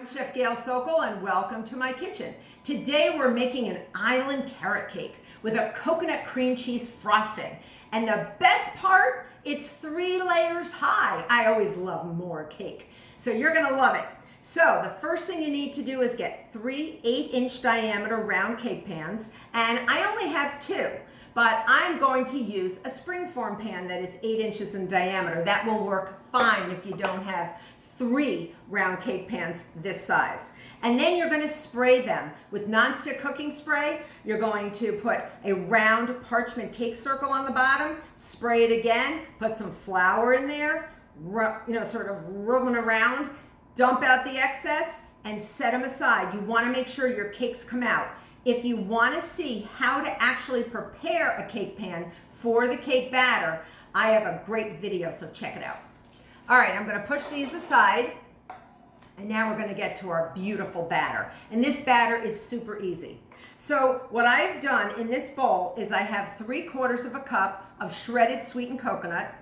I'm Chef Gail Sokol and welcome to my kitchen. Today we're making an island carrot cake with a coconut cream cheese frosting. And the best part, it's 3 layers high. I always love more cake, so you're gonna love it. So the first thing you need to do is get 3 8-inch diameter round cake pans, and I only have 2. But I'm going to use a springform pan that is 8 inches in diameter. That will work fine if you don't have 3 round cake pans this size. And then you're going to spray them with nonstick cooking spray. You're going to put a round parchment cake circle on the bottom, spray it again, put some flour in there, sort of rubbing around, dump out the excess, and set them aside. You want to make sure your cakes come out. If you want to see how to actually prepare a cake pan for the cake batter, I have a great video, so check it out. All right, I'm going to push these aside, and now we're going to get to our beautiful batter. And this batter is super easy. So what I've done in this bowl is I have 3/4 of a cup of shredded sweetened coconut,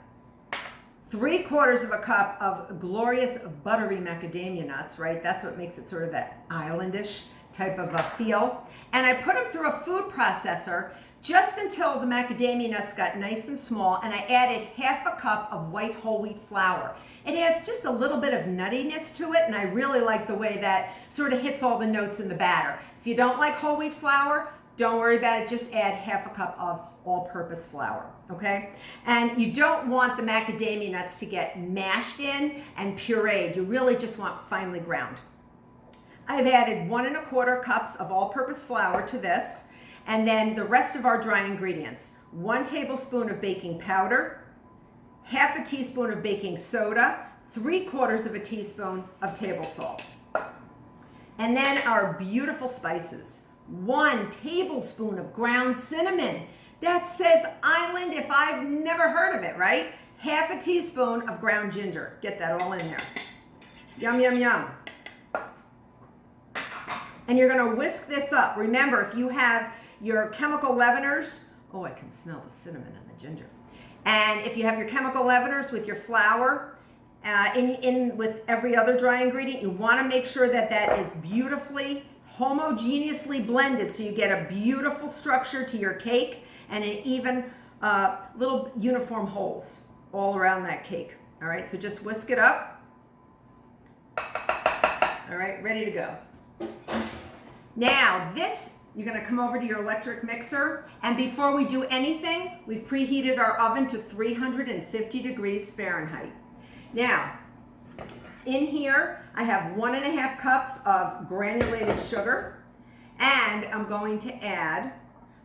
3/4 of a cup of glorious buttery macadamia nuts, right? That's what makes it sort of that islandish type of a feel. And I put them through a food processor just until the macadamia nuts got nice and small, and I added 1/2 cup of white whole wheat flour. It adds just a little bit of nuttiness to it, and I really like the way that sort of hits all the notes in the batter. If you don't like whole wheat flour, don't worry about it. Just add 1/2 cup of all-purpose flour, okay? And you don't want the macadamia nuts to get mashed in and pureed. You really just want finely ground. I've added 1 1/4 cups of all-purpose flour to this, and then the rest of our dry ingredients. 1 tablespoon of baking powder, 1/2 teaspoon of baking soda, 3/4 of a teaspoon of table salt. And then our beautiful spices. 1 tablespoon of ground cinnamon. That says island if I've never heard of it, right? 1/2 teaspoon of ground ginger. Get that all in there. Yum, yum, yum. And you're gonna whisk this up. Remember, if you have your chemical leaveners, oh, I can smell the cinnamon and the ginger. And if you have your chemical leaveners with your flour, in with every other dry ingredient, you wanna make sure that that is beautifully, homogeneously blended so you get a beautiful structure to your cake and an even little uniform holes all around that cake. All right, so just whisk it up. All right, ready to go. Now this, you're gonna come over to your electric mixer, and before we do anything, we've preheated our oven to 350 degrees Fahrenheit. Now, in here, I have 1 1/2 cups of granulated sugar, and I'm going to add,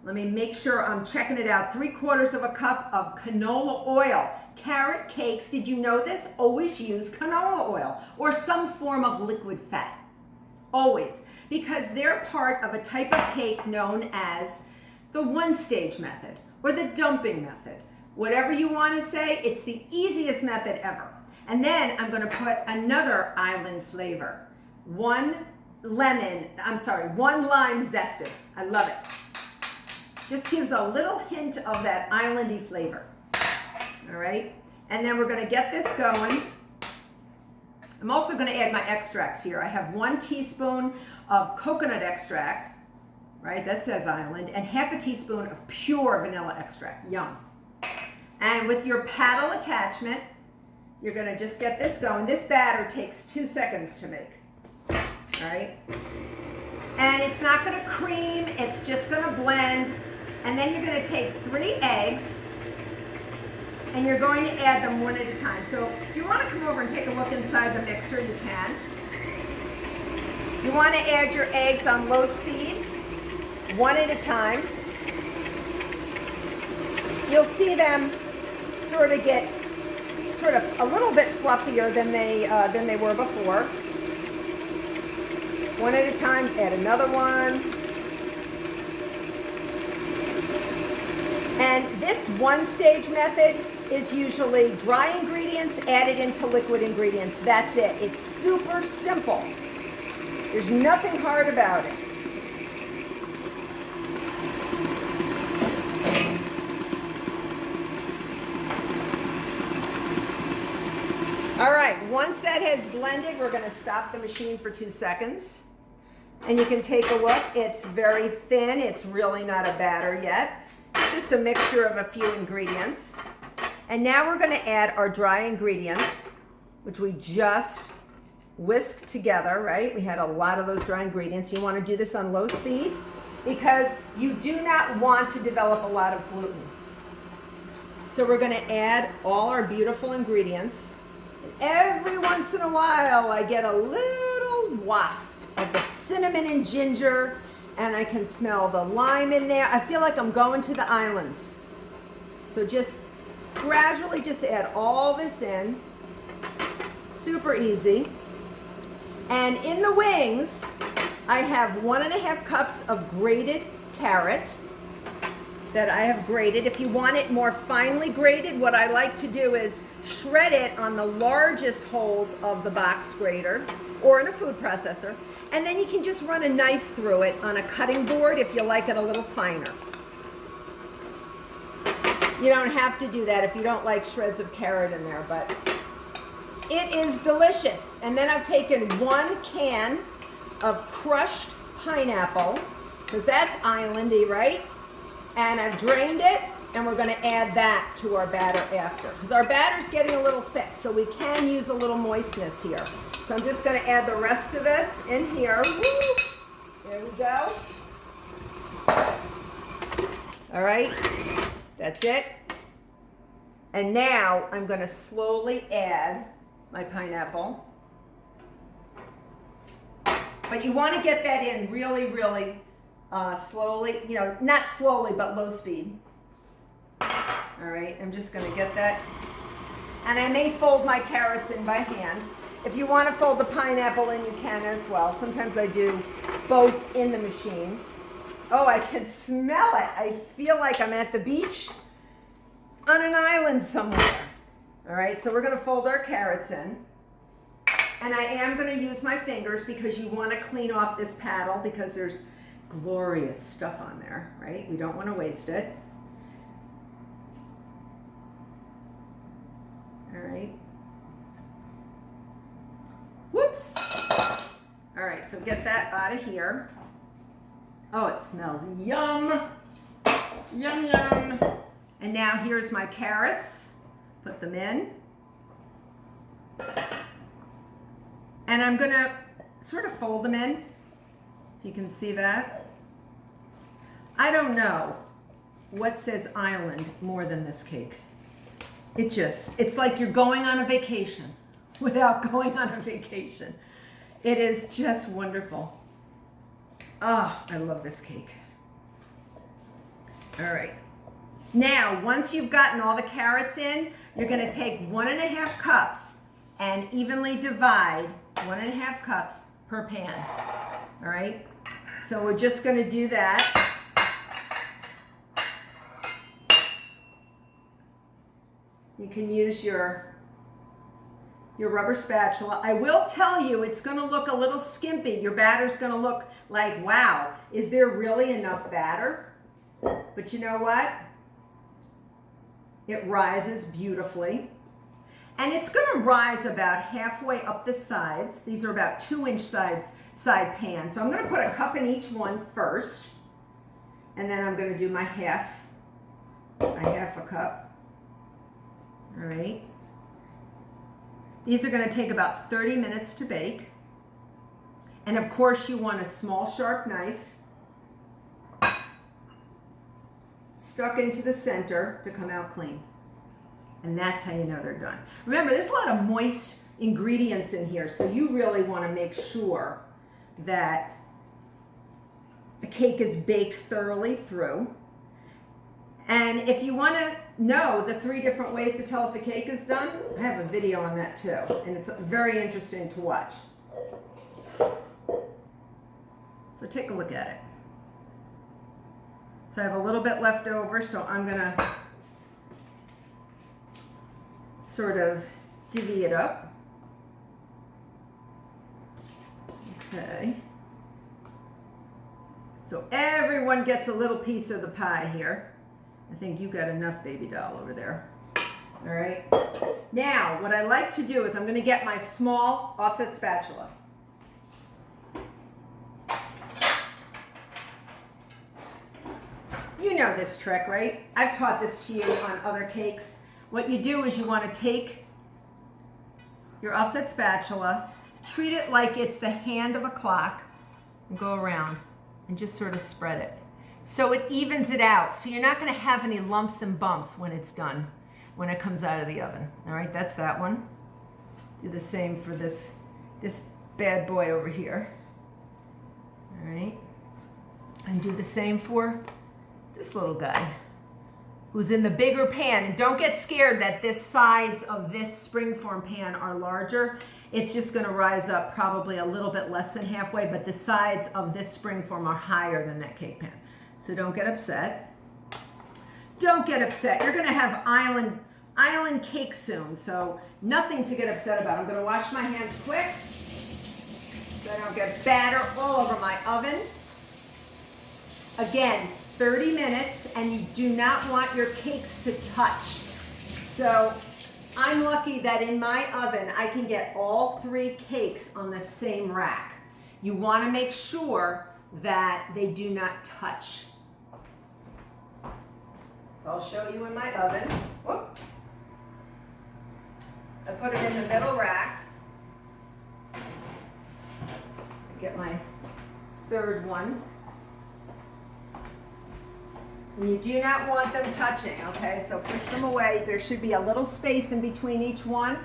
let me make sure I'm checking it out, 3/4 of a cup of canola oil. Carrot cakes, did you know this? Always use canola oil or some form of liquid fat. Always. Because they're part of a type of cake known as the one-stage method or the dumping method. Whatever you want to say, it's the easiest method ever. And then I'm going to put another island flavor. 1 lime zested. I love it. Just gives a little hint of that islandy flavor. All right? And then we're going to get this going. I'm also going to add my extracts here. I have 1 teaspoon of coconut extract, right? That says island, and 1/2 teaspoon of pure vanilla extract. Yum. And with your paddle attachment, you're going to just get this going. This batter takes 2 seconds to make. All right? And it's not going to cream, it's just going to blend. And then you're going to take 3 eggs, and you're going to add them 1 at a time. So if you want to come over and take a look inside the mixer, you can. You want to add your eggs on low speed, 1 at a time. You'll see them sort of get a little bit fluffier than they were before. 1 at a time, add another one. And this one-stage method is usually dry ingredients added into liquid ingredients. That's it. It's super simple. There's nothing hard about it. All right, once that has blended, we're gonna stop the machine for 2 seconds. And you can take a look, it's very thin. It's really not a batter yet. It's just a mixture of a few ingredients. And now we're gonna add our dry ingredients, which we just whisked together, right? We had a lot of those dry ingredients. You wanna do this on low speed because you do not want to develop a lot of gluten. So we're gonna add all our beautiful ingredients. Every once in a while, I get a little waft of the cinnamon and ginger, and I can smell the lime in there. I feel like I'm going to the islands. So just gradually just add all this in. Super easy. And in the wings, I have 1.5 cups of grated carrot that I have grated. If you want it more finely grated, what I like to do is shred it on the largest holes of the box grater or in a food processor, and then you can just run a knife through it on a cutting board if you like it a little finer. You don't have to do that if you don't like shreds of carrot in there, but it is delicious. And then I've taken 1 can of crushed pineapple, because that's islandy, right? And I've drained it, and we're gonna add that to our batter after. Because our batter's getting a little thick, so we can use a little moistness here. So I'm just gonna add the rest of this in here. Woo! There we go. All right, that's it. And now I'm gonna slowly add my pineapple. But you wanna get that in really, really slowly, you know, not slowly, but low speed. All right, I'm just gonna get that. And I may fold my carrots in by hand. If you wanna fold the pineapple in, you can as well. Sometimes I do both in the machine. Oh, I can smell it. I feel like I'm at the beach on an island somewhere. All right, so we're gonna fold our carrots in. And I am gonna use my fingers because you wanna clean off this paddle because there's glorious stuff on there, right? We don't want to waste it. All right. Whoops. All right, so get that out of here. Oh, it smells yum. Yum, yum. And now here's my carrots. Put them in. And I'm gonna sort of fold them in. So you can see that. I don't know what says island more than this cake. It's like you're going on a vacation without going on a vacation. It is just wonderful. Oh, I love this cake. All right. Now, once you've gotten all the carrots in, you're gonna take 1.5 cups and evenly divide 1.5 cups per pan. All right, so we're just going to do that. You can use your rubber spatula. I will tell you, it's going to look a little skimpy. Your batter's going to look like, wow, is there really enough batter? But you know what? It rises beautifully. And it's going to rise about halfway up the sides. These are about 2-inch side pans. So I'm going to put a cup in each one first. And then I'm going to do my half a cup. All right. These are going to take about 30 minutes to bake. And of course you want a small sharp knife stuck into the center to come out clean. And that's how you know they're done. Remember, there's a lot of moist ingredients in here, so you really want to make sure that the cake is baked thoroughly through. And if you want to know the 3 different ways to tell if the cake is done, I have a video on that too, and it's very interesting to watch. So take a look at it. So I have a little bit left over, so I'm going to sort of divvy it up. Okay. So everyone gets a little piece of the pie here. I think you got enough, baby doll, over there. All right. Now, what I like to do is I'm going to get my small offset spatula. You know this trick, right? I've taught this to you on other cakes. What you do is you want to take your offset spatula, treat it like it's the hand of a clock, and go around and just sort of spread it. So it evens it out. So you're not going to have any lumps and bumps when it's done, when it comes out of the oven. All right, that's that one. Do the same for this bad boy over here. All right. And do the same for this little guy who's in the bigger pan. And don't get scared that the sides of this springform pan are larger. It's just going to rise up probably a little bit less than halfway, but the sides of this springform are higher than that cake pan. So don't get upset. Don't get upset. You're going to have island cake soon, so nothing to get upset about. I'm going to wash my hands quick so I don't get batter all over my oven. Again, 30 minutes, and you do not want your cakes to touch. So I'm lucky that in my oven, I can get all 3 cakes on the same rack. You want to make sure that they do not touch. So I'll show you in my oven. Whoop. I put it in the middle rack. Get my 3rd one. And you do not want them touching, okay? So push them away. There should be a little space in between each one,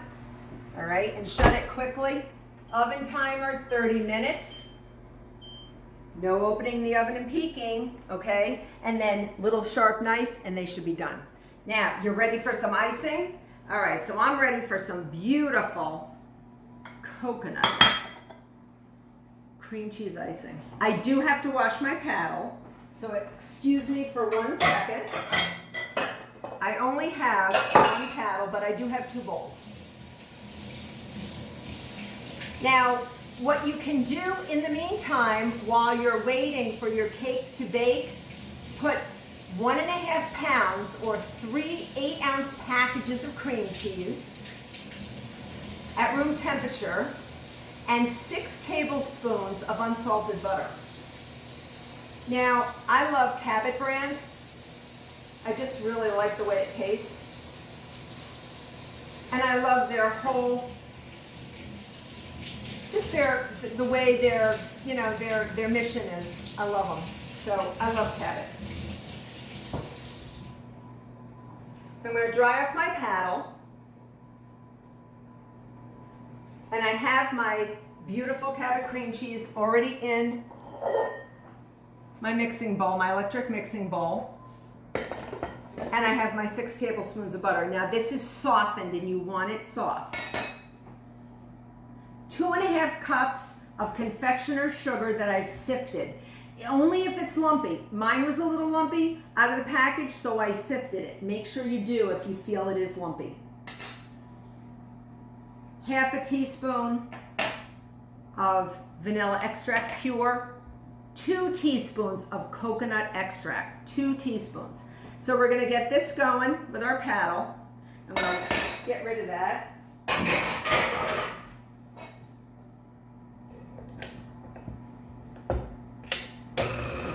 all right? And shut it quickly. Oven timer, 30 minutes. No opening the oven and peeking, okay? And then little sharp knife, and they should be done. Now, you're ready for some icing? All right, so I'm ready for some beautiful coconut cream cheese icing. I do have to wash my paddle. So excuse me for 1 second. I only have 1 paddle, but I do have 2 bowls. Now, what you can do in the meantime, while you're waiting for your cake to bake, put 1.5 pounds or 3 8-ounce packages of cream cheese at room temperature and 6 tablespoons of unsalted butter. Now, I love Cabot brand. I just really like the way it tastes. And I love their whole, just the way their mission is. I love them. So I love Cabot. So I'm going to dry off my paddle. And I have my beautiful Cabot cream cheese already in my mixing bowl, my electric mixing bowl. And I have my 6 tablespoons of butter. Now this is softened and you want it soft. 2.5 cups of confectioner's sugar that I've sifted. Only if it's lumpy. Mine was a little lumpy out of the package, so I sifted it. Make sure you do if you feel it is lumpy. 1/2 teaspoon of vanilla extract, pure. 2 teaspoons of coconut extract, 2 teaspoons. So we're going to get this going with our paddle. I'm going to get rid of that.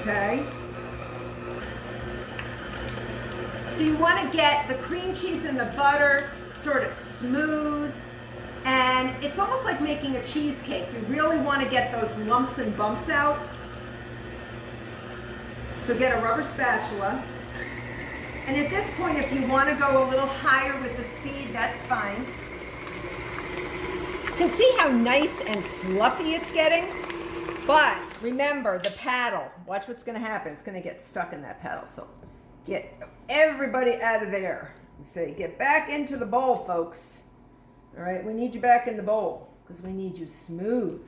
Okay. So you want to get the cream cheese and the butter sort of smooth. And it's almost like making a cheesecake. You really want to get those lumps and bumps out. So get a rubber spatula. And at this point, if you want to go a little higher with the speed, that's fine. You can see how nice and fluffy it's getting. But remember, the paddle, watch what's going to happen. It's going to get stuck in that paddle. So get everybody out of there. And say, get back into the bowl, folks. All right, we need you back in the bowl because we need you smooth.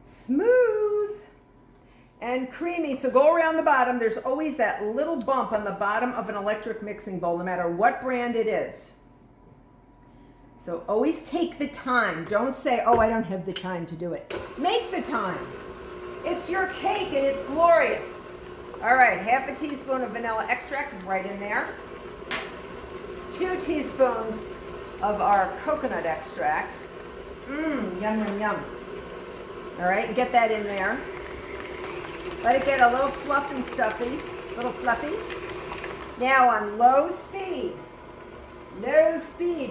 Smooth and creamy. So go around the bottom. There's always that little bump on the bottom of an electric mixing bowl, no matter what brand it is. So always take the time. Don't say, oh, I don't have the time to do it. Make the time. It's your cake and it's glorious. All right, 1/2 teaspoon of vanilla extract right in there. 2 teaspoons of our coconut extract. Yum, yum, yum. All right, get that in there. Let it get a little fluff and stuffy, a little fluffy. Now on low speed,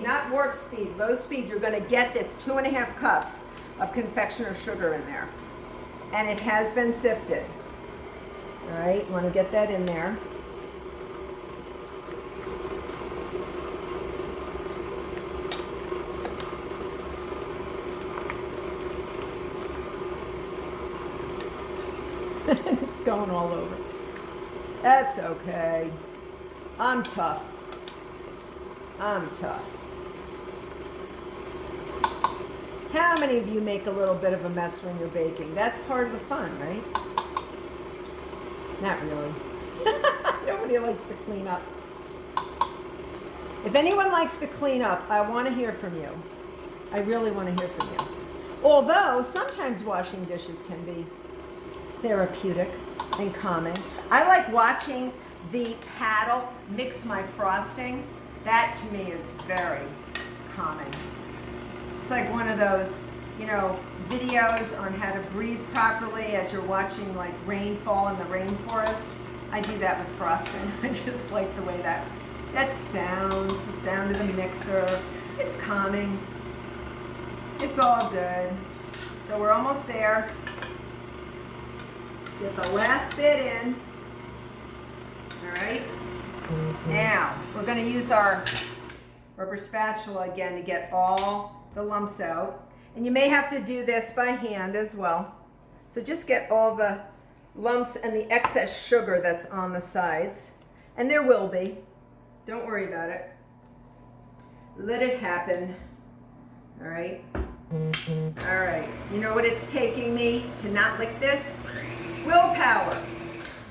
not warp speed, low speed, you're gonna get this 2.5 cups of confectioner sugar in there. And it has been sifted. All right, you wanna get that in there. It's going all over. That's okay. I'm tough. How many of you make a little bit of a mess when you're baking? That's part of the fun, right? Not really. Nobody likes to clean up. If anyone likes to clean up, I want to hear from you. I really want to hear from you. Although sometimes washing dishes can be therapeutic and calming. I like watching the paddle mix my frosting. That to me is very calming. It's like one of those, videos on how to breathe properly as you're watching like rainfall in the rainforest. I do that with frosting. I just like the way that sounds, the sound of the mixer. It's calming. It's all good. So we're almost there. Get the last bit in. All right. Now, we're going to use our rubber spatula again to get all the lumps out. And you may have to do this by hand as well. So just get all the lumps and the excess sugar that's on the sides. And there will be. Don't worry about it. Let it happen. All right. All right. You know what it's taking me to not lick this? Willpower.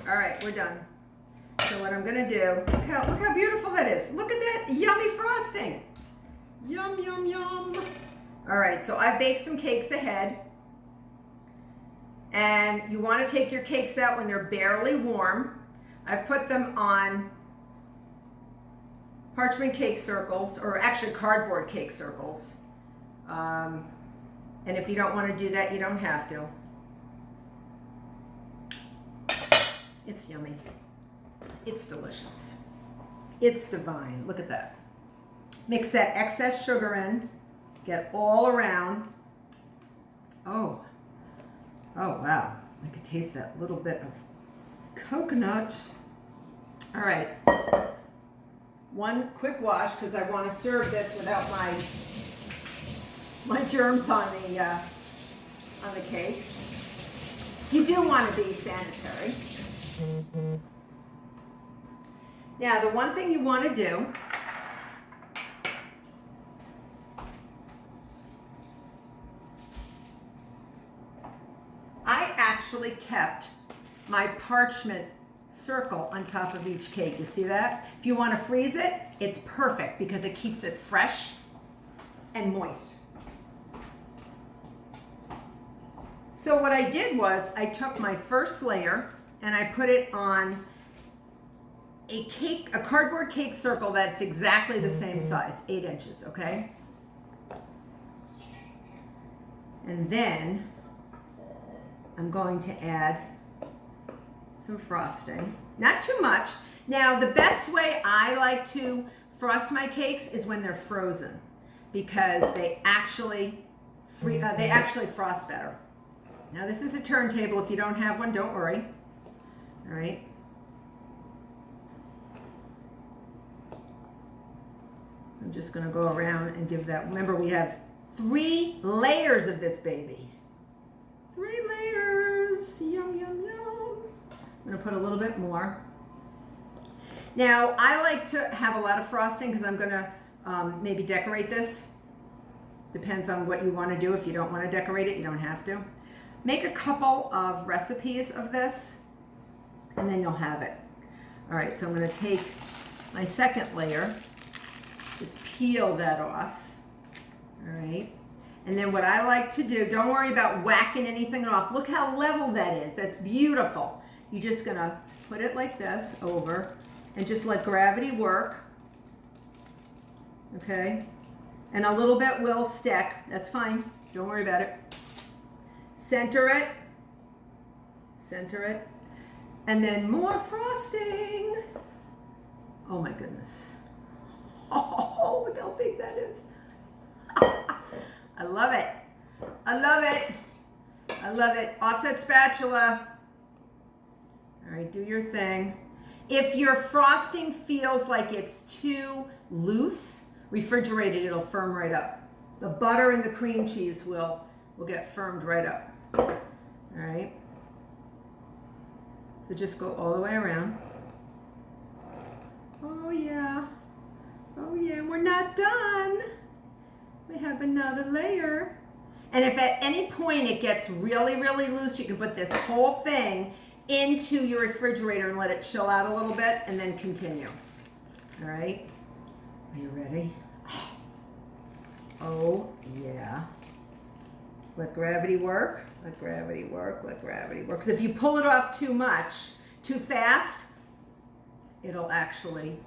All right, we're done. So what I'm gonna do, look how beautiful that is. Look at that yummy frosting. Yum, yum, yum. All right, so I baked some cakes ahead. And you wanna take your cakes out when they're barely warm. I've put them on parchment cake circles, or actually cardboard cake circles. And if you don't wanna do that, you don't have to. It's yummy. It's delicious. It's divine. Look at that. Mix that excess sugar in. Get all around. Oh wow. I could taste that little bit of coconut. All right. One quick wash because I want to serve this without my germs on the cake. You do want to be sanitary. Now, the one thing you want to do I actually kept my parchment circle on top of each cake. You see that? If you want to freeze it, it's perfect because it keeps it fresh and moist. So what I did was I took my first layer and I put it on a cardboard cake circle that's exactly the same size, 8 inches, okay? And then I'm going to add some frosting. Not too much. Now, the best way I like to frost my cakes is when they're frozen because they actually frost better. Now, this is a turntable. If you don't have one, don't worry. All right. I'm just going to go around and give that. Remember, we have 3 layers of this baby. 3 layers. Yum, yum, yum. I'm going to put a little bit more. Now, I like to have a lot of frosting because I'm going to maybe decorate this. Depends on what you want to do. If you don't want to decorate it, you don't have to. Make a couple of recipes of this, and then you'll have it. All right, so I'm going to take my second layer. Just peel that off. All right. And then what I like to do, don't worry about whacking anything off. Look how level that is. That's beautiful. You're just going to put it like this over and just let gravity work. okay? And a little bit will stick. That's fine. Don't worry about it. Center it. Center it. And then more frosting. Oh my goodness. Oh, look how big that is. I love it. I love it. I love it. Offset spatula. All right, do your thing. If your frosting feels like it's too loose, refrigerate it, it'll firm right up. The butter and the cream cheese will get firmed right up. All right. So just go all the way around. Oh yeah. Oh yeah, we're not done. We have another layer. And if at any point it gets really, really loose, you can put this whole thing into your refrigerator and let it chill out a little bit and then continue. All right, are you ready? Oh yeah. Let gravity work, let gravity work, let gravity work. Because if you pull it off too much, too fast, it'll actually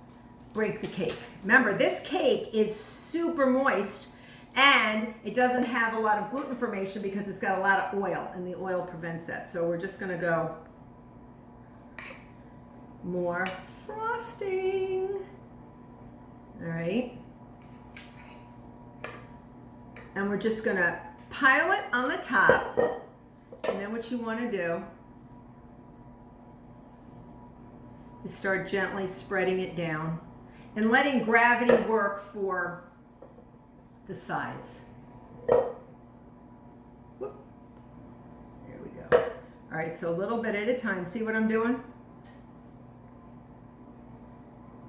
break the cake. Remember, this cake is super moist and it doesn't have a lot of gluten formation because it's got a lot of oil, and the oil prevents that. So we're just gonna go more frosting. All right. And we're just gonna pile it on the top. And then what you wanna do is start gently spreading it down and letting gravity work for the sides. Whoop. There we go. All right, so a little bit at a time. See what I'm doing?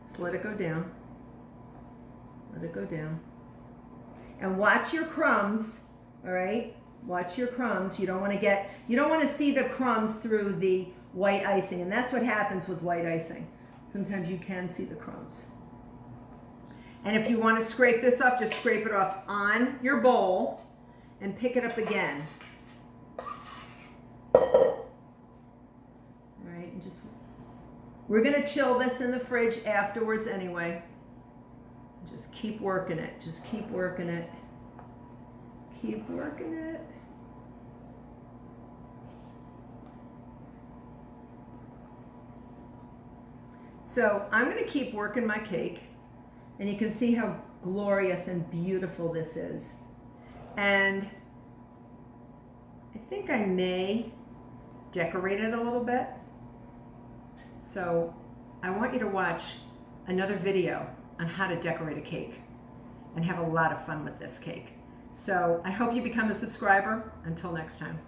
Just let it go down. Let it go down. And watch your crumbs, all right? Watch your crumbs. You don't want to see the crumbs through the white icing, and that's what happens with white icing. Sometimes you can see the crumbs. And if you want to scrape this off, just scrape it off on your bowl and pick it up again. All right, and we're going to chill this in the fridge afterwards anyway. Just keep working it. Just keep working it. Keep working it. So I'm going to keep working my cake. And you can see how glorious and beautiful this is. And I think I may decorate it a little bit. So I want you to watch another video on how to decorate a cake and have a lot of fun with this cake. So I hope you become a subscriber. Until next time.